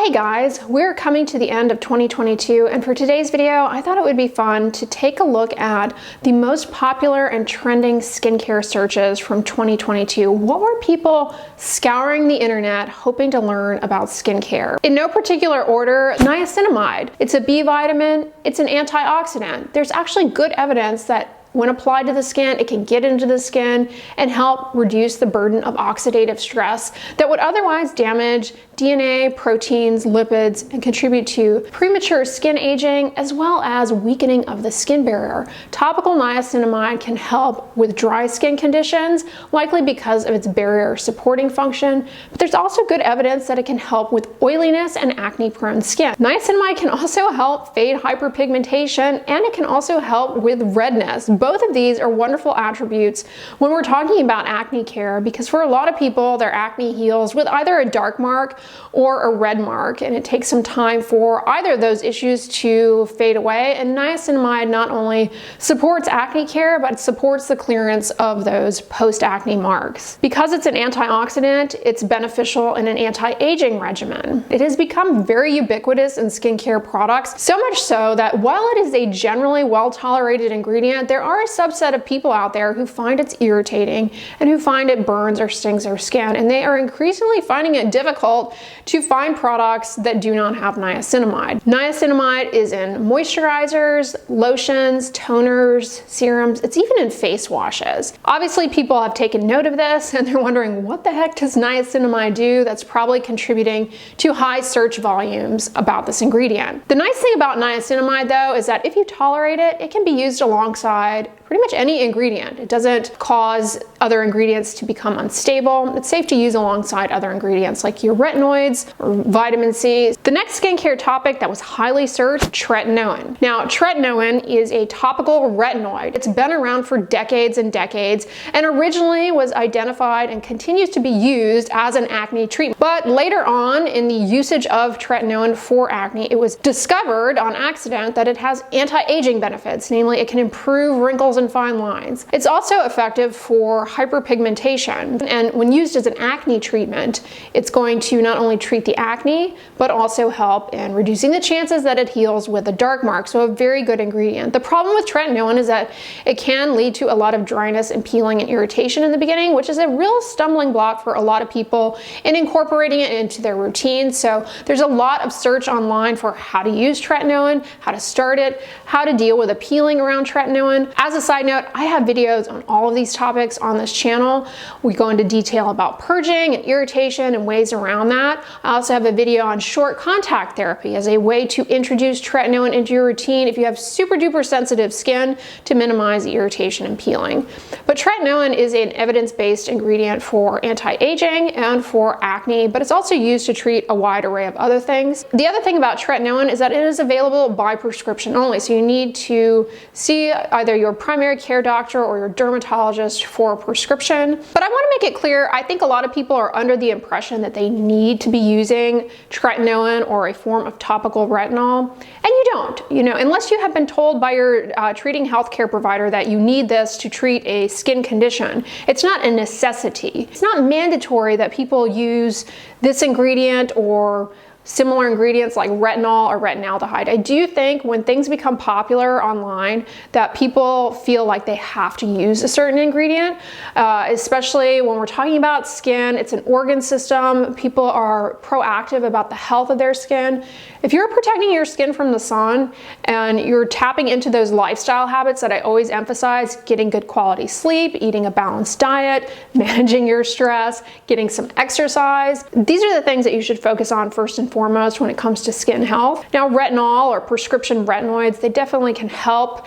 Hey guys, we're coming to the end of 2022, and for today's video, I thought it would be fun to take a look at the most popular and trending skincare searches from 2022. What were people scouring the internet hoping to learn about skincare? In no particular order, niacinamide. It's a B vitamin, it's an antioxidant. There's actually good evidence that when applied to the skin, it can get into the skin and help reduce the burden of oxidative stress that would otherwise damage DNA, proteins, lipids, and contribute to premature skin aging as well as weakening of the skin barrier. Topical niacinamide can help with dry skin conditions, likely because of its barrier supporting function, but there's also good evidence that it can help with oiliness and acne-prone skin. Niacinamide can also help fade hyperpigmentation, and it can also help with redness. Both of these are wonderful attributes when we're talking about acne care, because for a lot of people, their acne heals with either a dark mark or a red mark, and it takes some time for either of those issues to fade away. And niacinamide not only supports acne care, but supports the clearance of those post-acne marks. Because it's an antioxidant, it's beneficial in an anti-aging regimen. It has become very ubiquitous in skincare products, so much so that while it is a generally well-tolerated ingredient, there are a subset of people out there who find it's irritating and who find it burns or stings their skin, and they are increasingly finding it difficult to find products that do not have niacinamide. Niacinamide is in moisturizers, lotions, toners, serums. It's even in face washes. Obviously, people have taken note of this and they're wondering, what the heck does niacinamide do? That's probably contributing to high search volumes about this ingredient. The nice thing about niacinamide, though, is that if you tolerate it, it can be used alongside pretty much any ingredient. It doesn't cause other ingredients to become unstable. It's safe to use alongside other ingredients like your retinoids or vitamin C. The next skincare topic that was highly searched, tretinoin. Now, tretinoin is a topical retinoid. It's been around for decades and decades, and originally was identified and continues to be used as an acne treatment. But later on in the usage of tretinoin for acne, it was discovered on accident that it has anti-aging benefits. Namely, it can improve wrinkles and fine lines. It's also effective for hyperpigmentation, and when used as an acne treatment, it's going to not only treat the acne, but also help in reducing the chances that it heals with a dark mark, so a very good ingredient. The problem with tretinoin is that it can lead to a lot of dryness and peeling and irritation in the beginning, which is a real stumbling block for a lot of people in incorporating it into their routine. So there's a lot of search online for how to use tretinoin, how to start it, how to deal with the peeling around tretinoin. As a side note, I have videos on all of these topics on this channel. We go into detail about purging and irritation and ways around that. I also have a video on short contact therapy as a way to introduce tretinoin into your routine if you have super duper sensitive skin to minimize the irritation and peeling. But tretinoin is an evidence-based ingredient for anti-aging and for acne, but it's also used to treat a wide array of other things. The other thing about tretinoin is that it is available by prescription only, so you need to see either your primary care doctor or your dermatologist for a prescription. But I want to make it clear, I think a lot of people are under the impression that they need to be using tretinoin or a form of topical retinol, and you don't. Unless you have been told by your treating healthcare provider that you need this to treat a skin condition. It's not a necessity. It's not mandatory that people use this ingredient or similar ingredients like retinol or retinaldehyde. I do think when things become popular online that people feel like they have to use a certain ingredient, especially when we're talking about skin. It's an organ system. People are proactive about the health of their skin. If you're protecting your skin from the sun and you're tapping into those lifestyle habits that I always emphasize, getting good quality sleep, eating a balanced diet, managing your stress, getting some exercise, these are the things that you should focus on first and foremost when it comes to skin health. Now, retinol or prescription retinoids, they definitely can help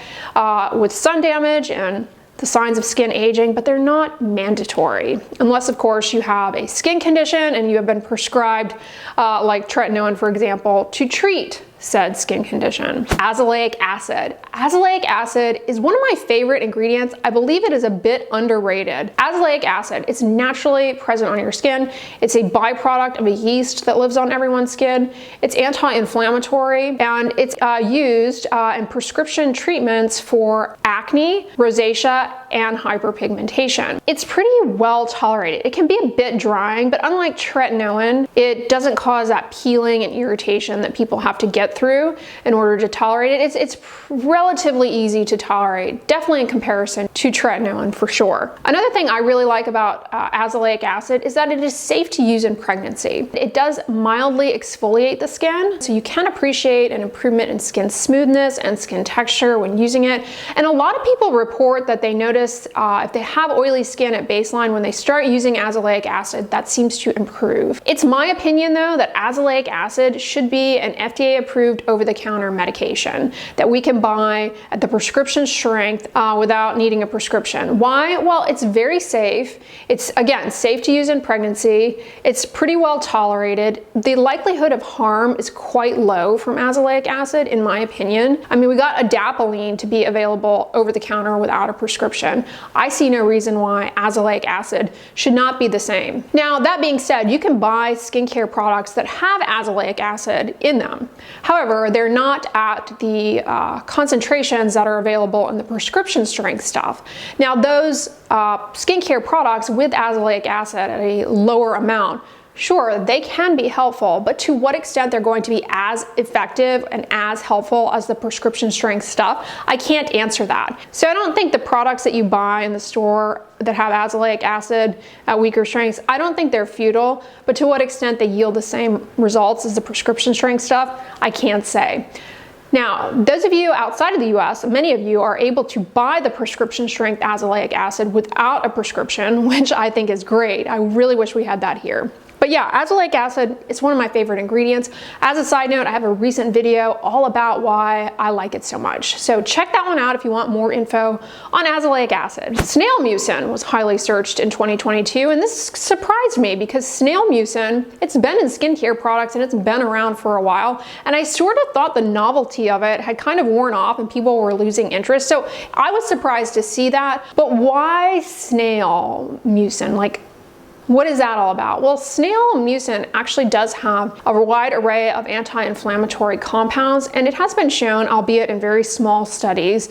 with sun damage and the signs of skin aging, but they're not mandatory. Unless, of course, you have a skin condition and you have been prescribed, like tretinoin, for example, to treat said skin condition. Azelaic acid. Azelaic acid is one of my favorite ingredients. I believe it is a bit underrated. Azelaic acid, it's naturally present on your skin. It's a byproduct of a yeast that lives on everyone's skin. It's anti-inflammatory, and it's used in prescription treatments for acne, rosacea, and hyperpigmentation. It's pretty well tolerated. It can be a bit drying, but unlike tretinoin, it doesn't cause that peeling and irritation that people have to get through in order to tolerate it. It's relatively easy to tolerate, definitely in comparison to tretinoin for sure. Another thing I really like about azelaic acid is that it is safe to use in pregnancy. It does mildly exfoliate the skin, so you can appreciate an improvement in skin smoothness and skin texture when using it. And a lot of people report that they notice if they have oily skin at baseline, when they start using azelaic acid, that seems to improve. It's my opinion though that azelaic acid should be an FDA approved over-the-counter medication that we can buy at the prescription strength without needing a prescription. Why? Well, it's very safe. It's, again, safe to use in pregnancy. It's pretty well tolerated. The likelihood of harm is quite low from azelaic acid, in my opinion. I mean, we got adapalene to be available over the counter without a prescription. I see no reason why azelaic acid should not be the same. Now, that being said, you can buy skincare products that have azelaic acid in them. However, they're not at the concentrations that are available in the prescription strength stuff. Now, those skincare products with azelaic acid at a lower amount, sure, they can be helpful, but to what extent they're going to be as effective and as helpful as the prescription strength stuff, I can't answer that. So I don't think the products that you buy in the store that have azelaic acid at weaker strengths, I don't think they're futile, but to what extent they yield the same results as the prescription strength stuff, I can't say. Now, those of you outside of the US, many of you are able to buy the prescription strength azelaic acid without a prescription, which I think is great. I really wish we had that here. But yeah, azelaic acid is one of my favorite ingredients. As a side note, I have a recent video all about why I like it so much. So check that one out if you want more info on azelaic acid. Snail mucin was highly searched in 2022, and this surprised me because snail mucin, it's been in skincare products and it's been around for a while, and I sort of thought the novelty of it had kind of worn off and people were losing interest. So I was surprised to see that. But why snail mucin? Like, what is that all about? Well, snail mucin actually does have a wide array of anti-inflammatory compounds, and it has been shown, albeit in very small studies,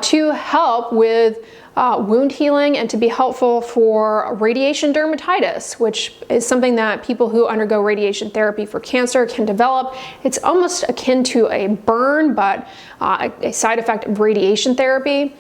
to help with wound healing and to be helpful for radiation dermatitis, which is something that people who undergo radiation therapy for cancer can develop. It's almost akin to a burn, but a side effect of radiation therapy.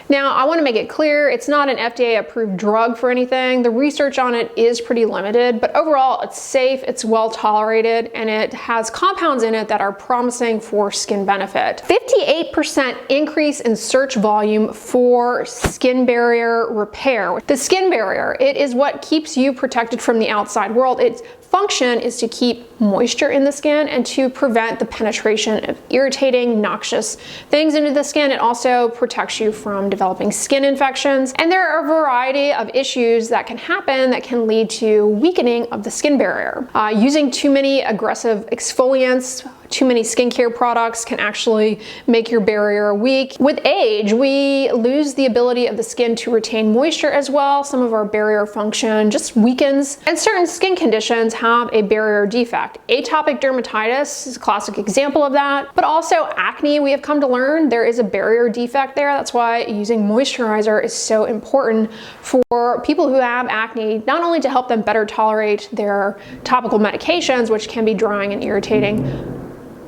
Now, I want to make it clear, it's not an FDA-approved drug for anything. The research on it is pretty limited, but overall it's safe, it's well tolerated, and it has compounds in it that are promising for skin benefit. 58% increase in search volume for skin barrier repair. The skin barrier, it is what keeps you protected from the outside world. Its function is to keep moisture in the skin and to prevent the penetration of irritating, noxious things into the skin. It also protects you from developing skin infections. And there are a variety of issues that can happen that can lead to weakening of the skin barrier. Using too many aggressive exfoliants, too many skincare products can actually make your barrier weak. With age, we lose the ability of the skin to retain moisture as well. Some of our barrier function just weakens, and certain skin conditions have a barrier defect. Atopic dermatitis is a classic example of that, but also acne, we have come to learn there is a barrier defect there. That's why using moisturizer is so important for people who have acne, not only to help them better tolerate their topical medications, which can be drying and irritating.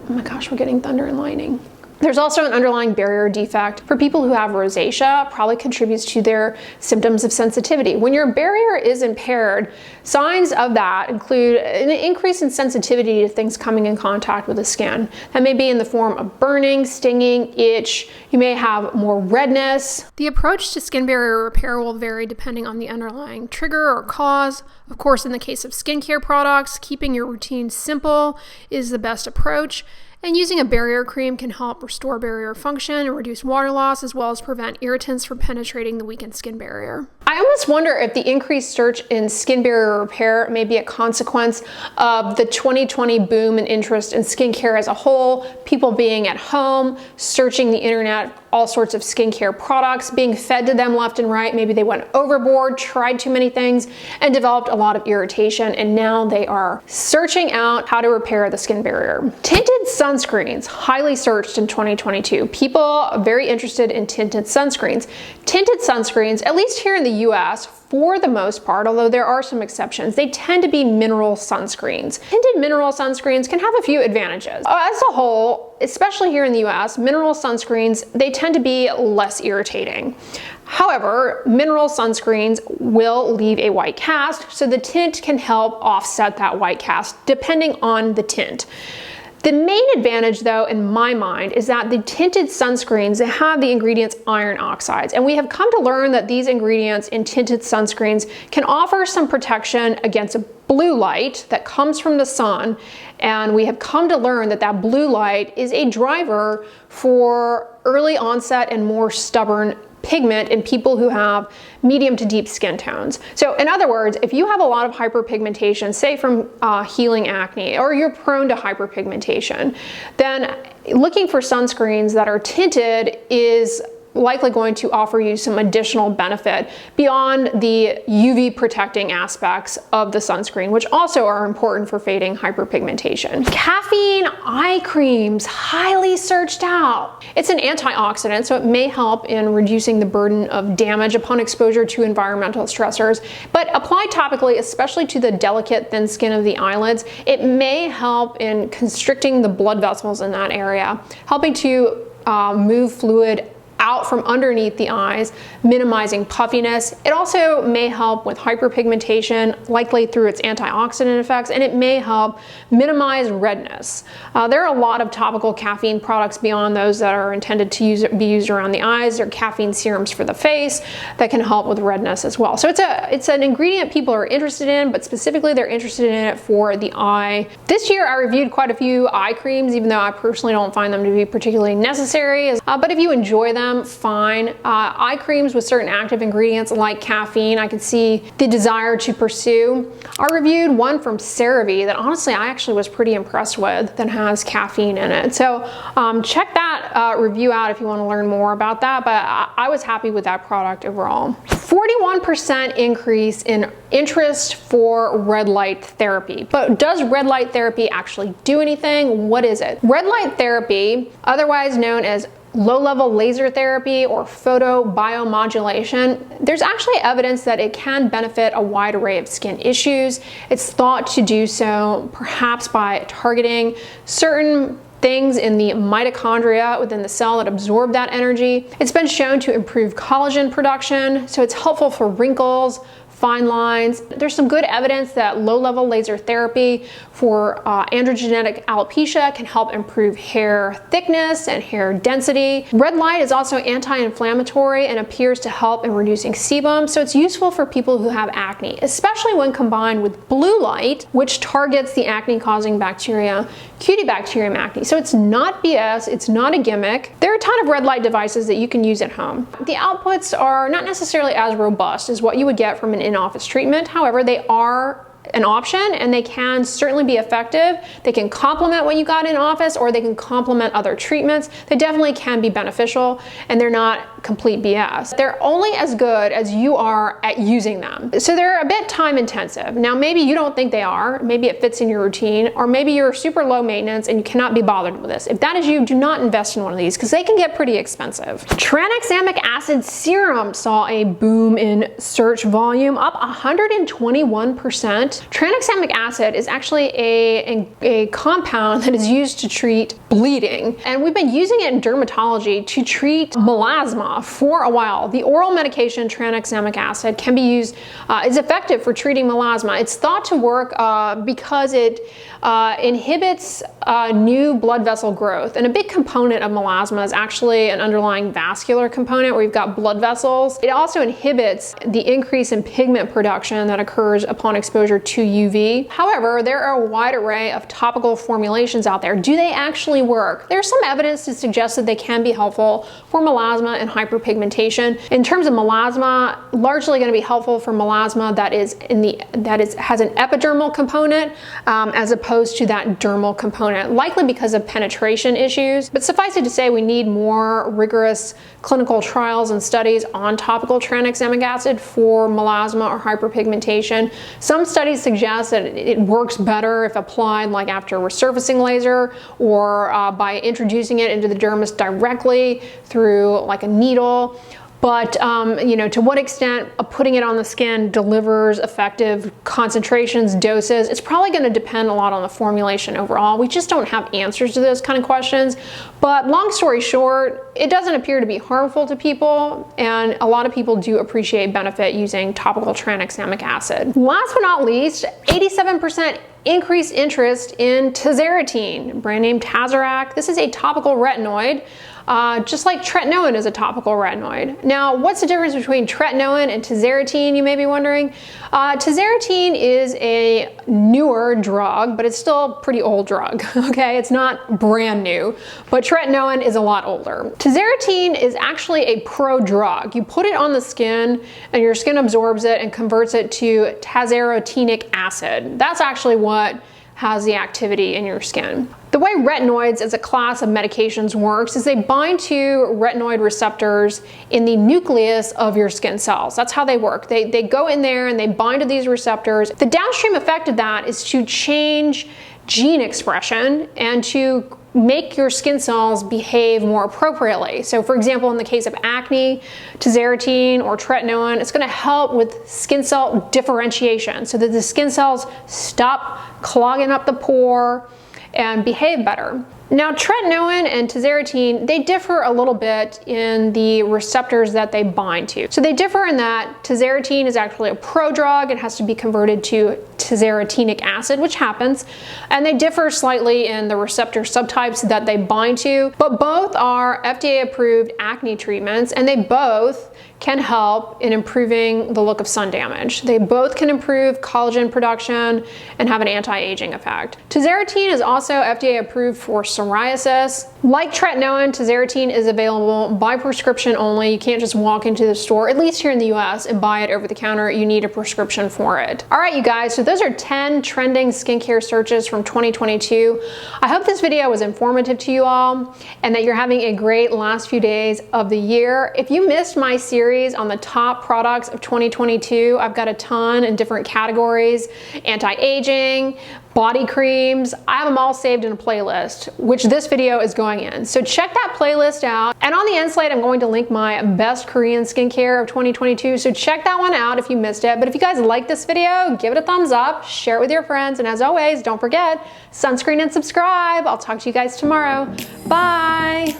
Oh my gosh, we're getting thunder and lightning. There's also an underlying barrier defect for people who have rosacea, probably contributes to their symptoms of sensitivity. When your barrier is impaired, signs of that include an increase in sensitivity to things coming in contact with the skin. That may be in the form of burning, stinging, itch. You may have more redness. The approach to skin barrier repair will vary depending on the underlying trigger or cause. Of course, in the case of skincare products, keeping your routine simple is the best approach. And using a barrier cream can help restore barrier function and reduce water loss, as well as prevent irritants from penetrating the weakened skin barrier. I almost wonder if the increased search in skin barrier repair may be a consequence of the 2020 boom and interest in skincare as a whole, people being at home, searching the internet, all sorts of skincare products being fed to them left and right. Maybe they went overboard, tried too many things, and developed a lot of irritation, and now they are searching out how to repair the skin barrier. Tinted sunscreens, highly searched in 2022. People are very interested in tinted sunscreens. Tinted sunscreens, at least here in the US, for the most part, although there are some exceptions, they tend to be mineral sunscreens. Tinted mineral sunscreens can have a few advantages. As a whole, especially here in the US, mineral sunscreens, they tend to be less irritating. However, mineral sunscreens will leave a white cast, so the tint can help offset that white cast depending on the tint. The main advantage, though, in my mind, is that the tinted sunscreens, they have the ingredients iron oxides, and we have come to learn that these ingredients in tinted sunscreens can offer some protection against blue light that comes from the sun, and we have come to learn that that blue light is a driver for early onset and more stubborn pigment in people who have medium to deep skin tones. So in other words, if you have a lot of hyperpigmentation, say from healing acne, or you're prone to hyperpigmentation, then looking for sunscreens that are tinted is likely going to offer you some additional benefit beyond the UV protecting aspects of the sunscreen, which also are important for fading hyperpigmentation. Caffeine eye creams, highly searched out. It's an antioxidant, so it may help in reducing the burden of damage upon exposure to environmental stressors, but applied topically, especially to the delicate thin skin of the eyelids, it may help in constricting the blood vessels in that area, helping to move fluid out from underneath the eyes, minimizing puffiness. It also may help with hyperpigmentation, likely through its antioxidant effects, and it may help minimize redness. There are a lot of topical caffeine products beyond those that are intended to be used around the eyes. There are caffeine serums for the face that can help with redness as well. So it's an ingredient people are interested in, but specifically they're interested in it for the eye. This year I reviewed quite a few eye creams, even though I personally don't find them to be particularly necessary. But if you enjoy them, fine. Eye creams with certain active ingredients like caffeine, I could see the desire to pursue. I reviewed one from CeraVe that honestly I actually was pretty impressed with that has caffeine in it. So check that review out if you want to learn more about that, but I was happy with that product overall. 41% increase in interest for red light therapy. But does red light therapy actually do anything? What is it? Red light therapy, otherwise known as low-level laser therapy or photobiomodulation, there's actually evidence that it can benefit a wide array of skin issues. It's thought to do so perhaps by targeting certain things in the mitochondria within the cell that absorb that energy. It's been shown to improve collagen production, so it's helpful for wrinkles, fine lines. There's some good evidence that low-level laser therapy for androgenetic alopecia can help improve hair thickness and hair density. Red light is also anti-inflammatory and appears to help in reducing sebum, so it's useful for people who have acne, especially when combined with blue light, which targets the acne-causing bacteria, Cutibacterium acne. So it's not BS, it's not a gimmick. There are a ton of red light devices that you can use at home. The outputs are not necessarily as robust as what you would get from an in-office treatment. However, they are an option and they can certainly be effective. They can complement what you got in office, or they can complement other treatments. They definitely can be beneficial, and they're not complete BS. They're only as good as you are at using them. So they're a bit time intensive. Now maybe you don't think they are, maybe it fits in your routine, or maybe you're super low maintenance and you cannot be bothered with this. If that is you, do not invest in one of these because they can get pretty expensive. Tranexamic acid serum saw a boom in search volume, up 121%. Tranexamic acid is actually a compound that is used to treat bleeding, and we've been using it in dermatology to treat melasma for a while. The oral medication tranexamic acid can be used, is effective for treating melasma. It's thought to work because it inhibits new blood vessel growth, and a big component of melasma is actually an underlying vascular component where you've got blood vessels. It also inhibits the increase in pigment production that occurs upon exposure to UV. However, there are a wide array of topical formulations out there. Do they actually work? There's some evidence to suggest that they can be helpful for melasma and hyperpigmentation. In terms of melasma, largely going to be helpful for melasma that has an epidermal component as opposed to that dermal component, likely because of penetration issues. But suffice it to say, we need more rigorous clinical trials and studies on topical tranexamic acid for melasma or hyperpigmentation. Some studies suggest that it works better if applied like after resurfacing laser or by introducing it into the dermis directly through like a needle. But you know, to what extent putting it on the skin delivers effective concentrations, doses, it's probably going to depend a lot on the formulation overall. We just don't have answers to those kind of questions. But long story short, it doesn't appear to be harmful to people, and a lot of people do appreciate benefit using topical tranexamic acid. Last but not least, 87% increased interest in Tazarotene, brand name Tazarotene. This is a topical retinoid. Just like Tretinoin is a topical retinoid. Now, what's the difference between Tretinoin and Tazarotene, you may be wondering? Tazarotene is a newer drug, but it's still a pretty old drug, okay? It's not brand new, but Tretinoin is a lot older. Tazarotene is actually a pro-drug. You put it on the skin and your skin absorbs it and converts it to tazarotenic acid. That's actually what has the activity in your skin. The way retinoids as a class of medications works is they bind to retinoid receptors in the nucleus of your skin cells. That's how they work. They go in there and they bind to these receptors. The downstream effect of that is to change gene expression and to make your skin cells behave more appropriately. So for example, in the case of acne, Tazarotene or Tretinoin, it's going to help with skin cell differentiation so that the skin cells stop clogging up the pore and behave better. Now, Tretinoin and Tazarotene, they differ a little bit in the receptors that they bind to. So they differ in that Tazarotene is actually a prodrug. It has to be converted to tazarotenic acid, which happens. And they differ slightly in the receptor subtypes that they bind to, but both are FDA-approved acne treatments, and they both can help in improving the look of sun damage. They both can improve collagen production and have an anti-aging effect. Tazarotene is also FDA approved for psoriasis. Like Tretinoin, Tazarotene is available by prescription only. You can't just walk into the store, at least here in the US, and buy it over the counter. You need a prescription for it. All right, you guys, so those are 10 trending skincare searches from 2022. I hope this video was informative to you all and that you're having a great last few days of the year. If you missed my series on the top products of 2022, I've got a ton in different categories: anti-aging, body creams. I have them all saved in a playlist, which this video is going in. So check that playlist out. And on the end slate, I'm going to link my best Korean skincare of 2022. So check that one out if you missed it. But if you guys like this video, give it a thumbs up, share it with your friends. And as always, don't forget, sunscreen and subscribe. I'll talk to you guys tomorrow. Bye.